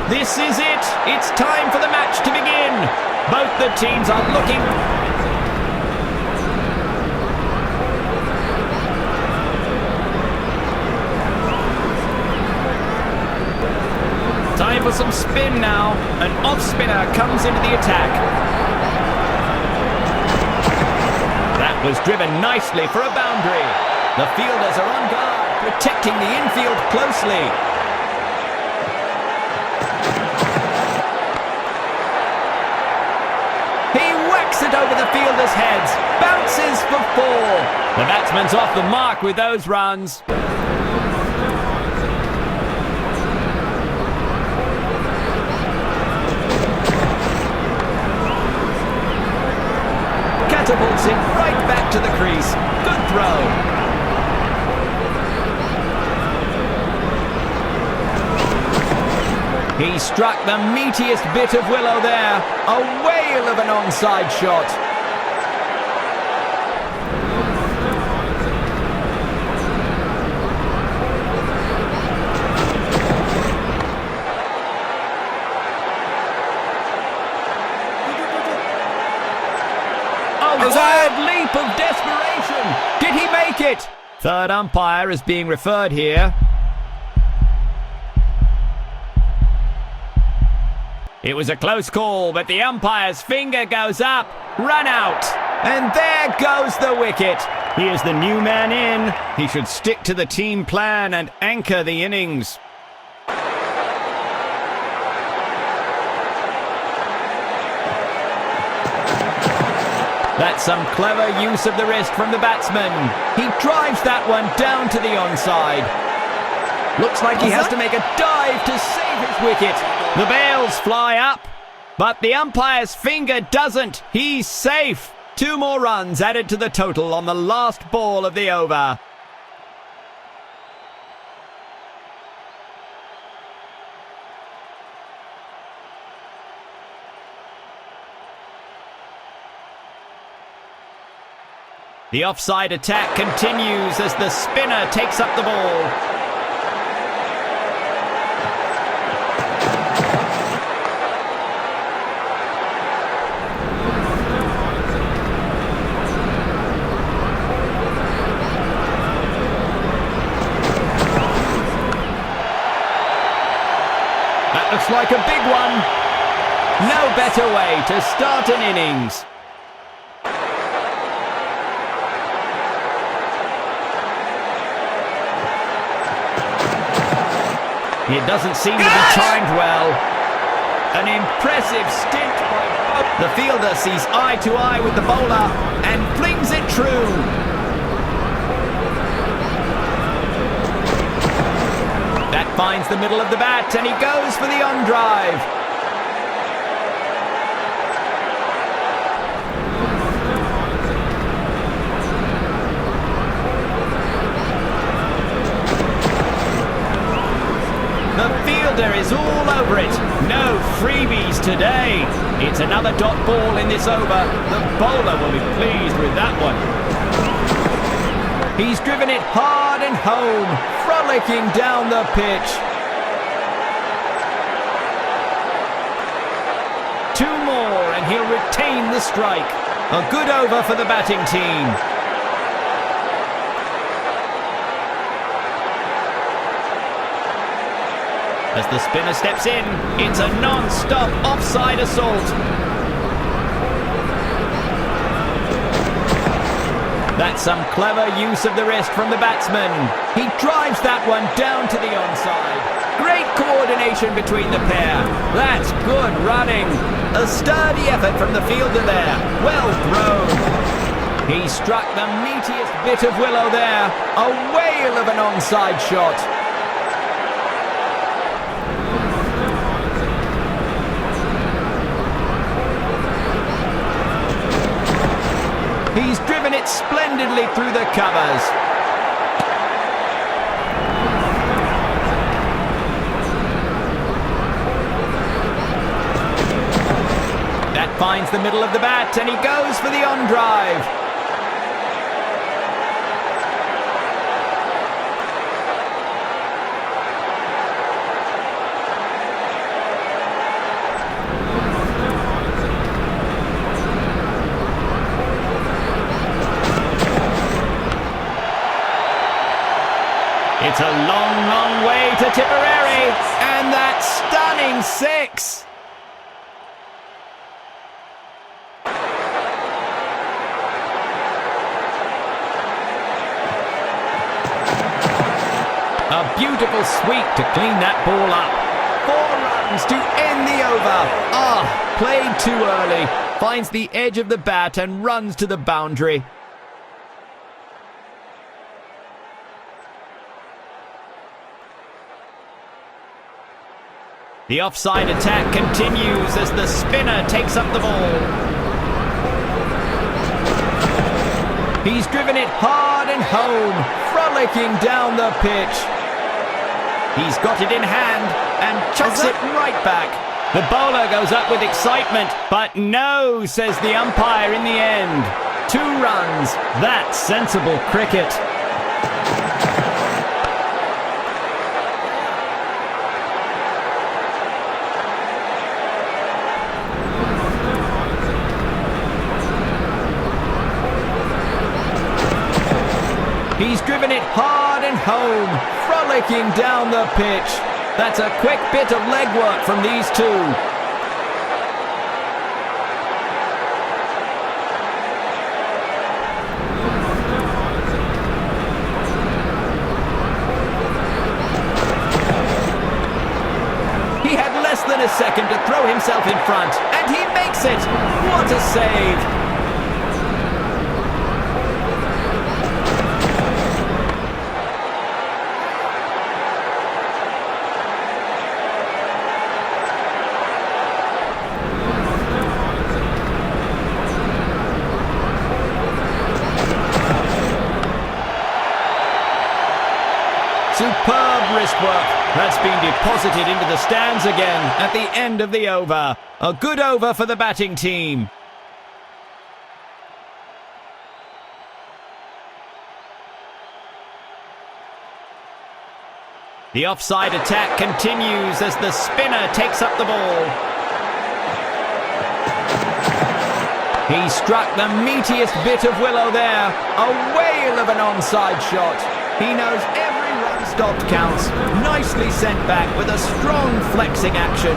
This is it. It's time for the match to begin. Both the teams are looking... Time for some spin now. An off-spinner comes into the attack. That was driven nicely for a boundary. The fielders are on guard, protecting the infield closely. He whacks it over the fielders' heads. Bounces for 4. The batsman's off the mark with those runs. Catapults it right back to the crease. Good throw. He struck the meatiest bit of willow there. A whale of an onside shot. A wild leap of desperation. Did he make it? Third umpire is being referred here. It was a close call, but the umpire's finger goes up. Run out. And there goes the wicket. He is the new man in. He should stick to the team plan and anchor the innings. That's some clever use of the wrist from the batsman. He drives that one down to the onside. Looks like he has to make a dive to save his wicket. The bails fly up, but the umpire's finger doesn't. He's safe. 2 more runs added to the total on the last ball of the over. The offside attack continues as the spinner takes up the ball. That looks like a big one. No better way to start an innings. It doesn't seem to be timed well. An impressive stint by both. The fielder sees eye to eye with the bowler and flings it true. That finds the middle of the bat and he goes for the on drive. The fielder is all over it. No freebies today. It's another dot ball in this over. The bowler will be pleased with that one. He's driven it hard and home, frolicking down the pitch. 2 more and he'll retain the strike. A good over for the batting team. As the spinner steps in, it's a non-stop offside assault. That's some clever use of the wrist from the batsman. He drives that one down to the onside. Great coordination between the pair. That's good running. A sturdy effort from the fielder there. Well thrown. He struck the meatiest bit of willow there. A whale of an onside shot. He's driven it splendidly through the covers. That finds the middle of the bat and he goes for the on drive. It's a long, long way to Tipperary, and that stunning six. A beautiful sweep to clean that ball up. 4 runs to end the over. Played too early. Finds the edge of the bat and runs to the boundary. The offside attack continues as the spinner takes up the ball. He's driven it hard and home, frolicking down the pitch. He's got it in hand and chucks it right back. The bowler goes up with excitement, but no, says the umpire in the end. 2 runs. That's sensible cricket. He's driven it hard and home, frolicking down the pitch. That's a quick bit of legwork from these two. He had less than a second to throw himself in front, and he makes it. What a save! Superb wrist work. That's been deposited into the stands again at the end of the over. A good over for the batting team. The offside attack continues as the spinner takes up the ball. He struck the meatiest bit of willow there. A whale of an onside shot. He knows every run stopped counts. Nicely sent back with a strong flexing action.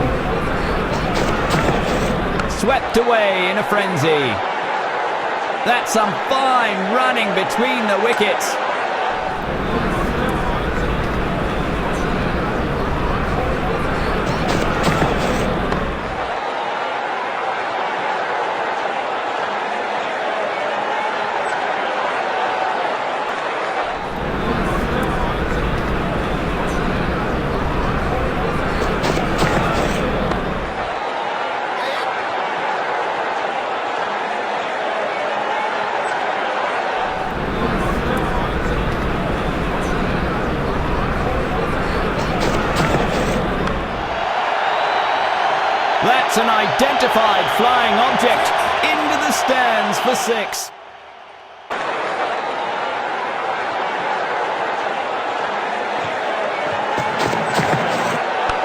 Swept away in a frenzy. That's some fine running between the wickets. That's an identified flying object into the stands for 6.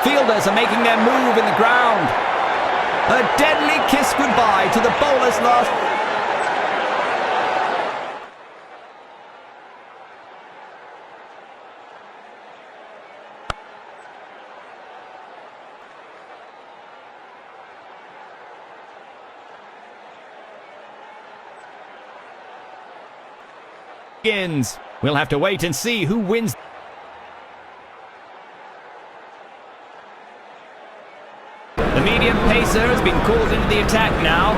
Fielders are making their move in the ground. A deadly kiss goodbye to the bowler's last. We'll have to wait and see who wins. The medium pacer has been called into the attack now.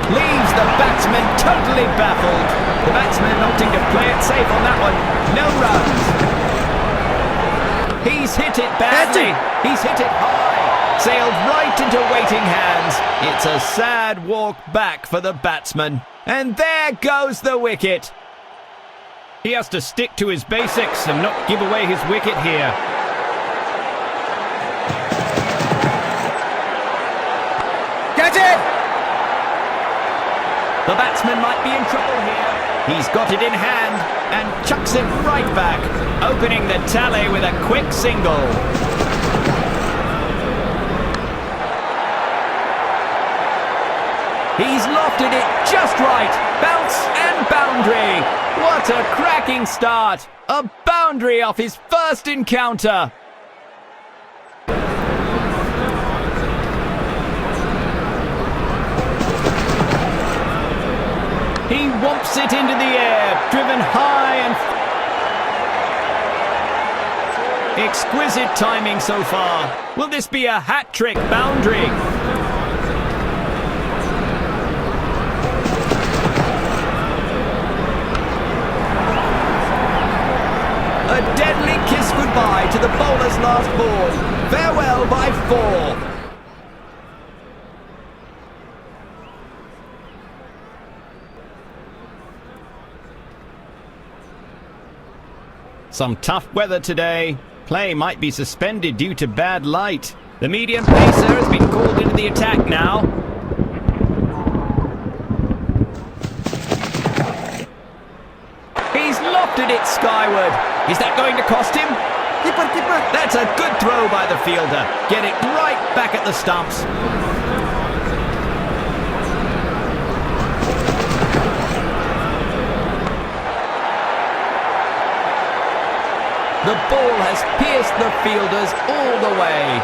Leaves the batsman totally baffled. The batsman opting to play it safe on that one. No runs. He's hit it badly. He's hit it hard. Sailed right into waiting hands. It's a sad walk back for the batsman. And there goes the wicket. He has to stick to his basics and not give away his wicket here. Get it! The batsman might be in trouble here. He's got it in hand and chucks it right back, opening the tally with a quick single. He's lofted it just right. Bounce and boundary. What a cracking start. A boundary off his first encounter. He whomps it into the air, driven high and... Exquisite timing so far. Will this be a hat-trick boundary? A deadly kiss goodbye to the bowler's last ball. Farewell by 4. Some tough weather today. Play might be suspended due to bad light. The medium pacer has been called into the attack now. He's lofted it skyward. Is that going to cost him? Keeper. That's a good throw by the fielder. Get it right back at the stumps. The ball has pierced the fielders all the way.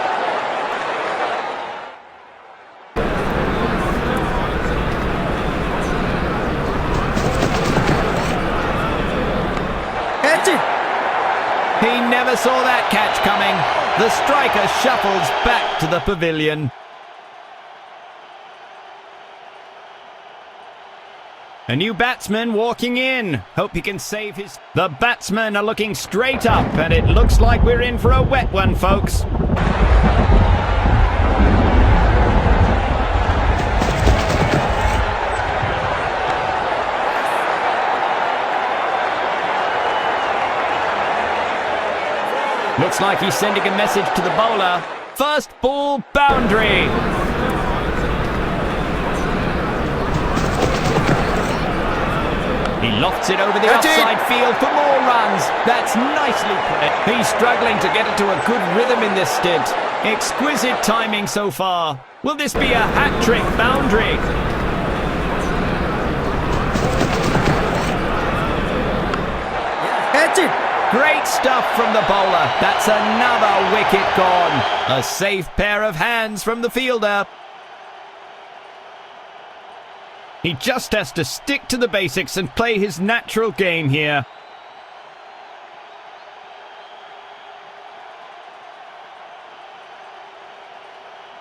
Catch it! He never saw that catch coming. The striker shuffles back to the pavilion. A new batsman walking in. Hope he can save his... The batsmen are looking straight up, and it looks like we're in for a wet one, folks. Looks like he's sending a message to the bowler. First ball boundary. He lofts it over the offside field for more runs. That's nicely played. He's struggling to get into a good rhythm in this stint. Exquisite timing so far. Will this be a hat-trick boundary? Catch it! Great stuff from the bowler. That's another wicket gone. A safe pair of hands from the fielder. He just has to stick to the basics and play his natural game here.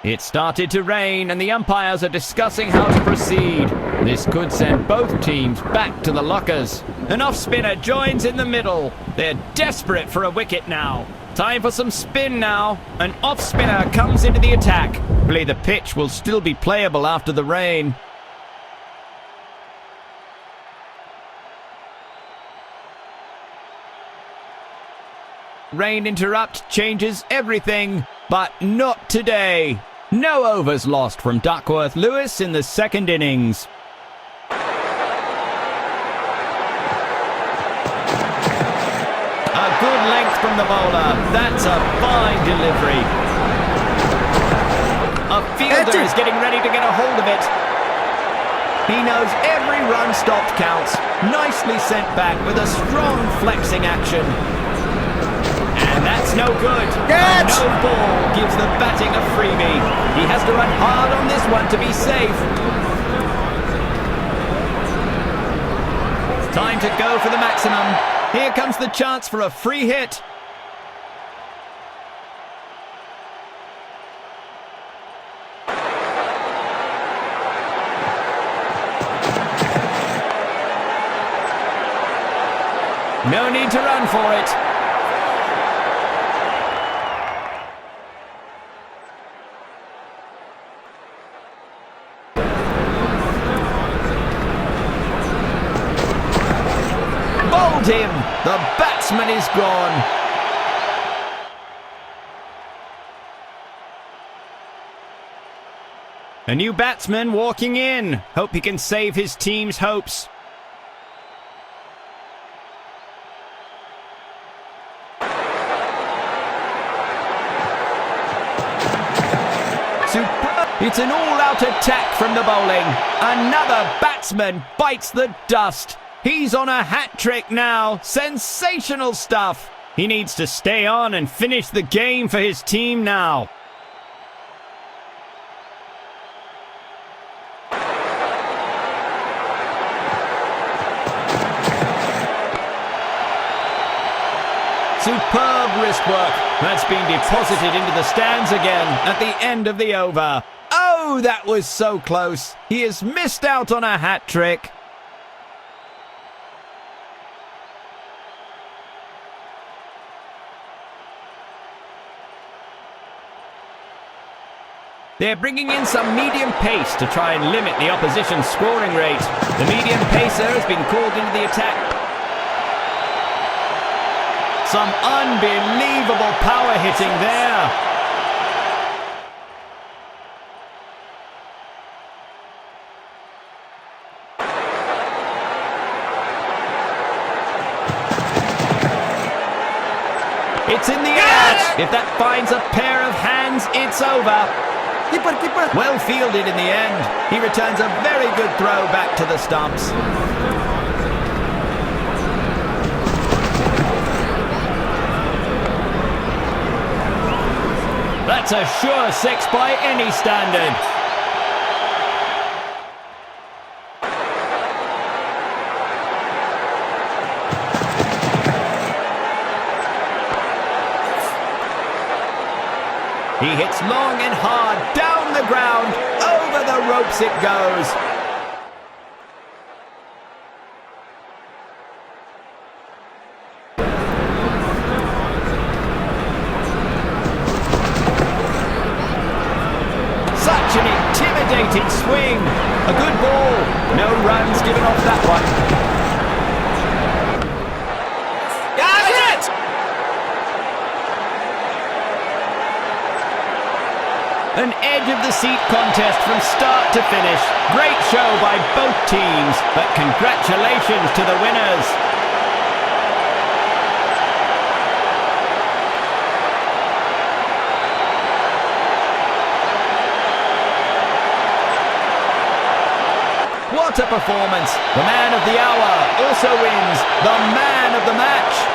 It started to rain and the umpires are discussing how to proceed. This could send both teams back to the lockers. An off-spinner joins in the middle. They're desperate for a wicket now. Time for some spin now. An off-spinner comes into the attack. Hopefully the pitch will still be playable after the rain. Rain interrupt changes everything, but not today. No overs lost from Duckworth Lewis in the second innings. A good length from the bowler. That's a fine delivery. A fielder is getting ready to get a hold of it. He knows every run stopped counts. Nicely sent back with a strong flexing action. And that's no good. Catch! A no ball gives the batting a freebie. He has to run hard on this one to be safe. Time to go for the maximum. Here comes the chance for a free hit. No need to run for it. Bowled him. The batsman is gone. A new batsman walking in. Hope he can save his team's hopes. Superb. It's an all-out attack from the bowling. Another batsman bites the dust. He's on a hat-trick now. Sensational stuff. He needs to stay on and finish the game for his team now. Superb wrist work. That's been deposited into the stands again at the end of the over. Oh, that was so close. He has missed out on a hat-trick. They're bringing in some medium pace to try and limit the opposition's scoring rate. The medium pacer has been called into the attack. Some unbelievable power hitting there. It's in the air. If that finds a pair of hands, it's over. Keeper. Well fielded in the end. He returns a very good throw back to the stumps. That's a sure six by any standard. He hits long and hard, down the ground, over the ropes it goes. Such an intimidating swing. A good ball. No runs given off that one. Got it! An edge-of-the-seat contest from start to finish. Great show by both teams, but congratulations to the winners. What a performance! The man of the hour also wins the man of the match.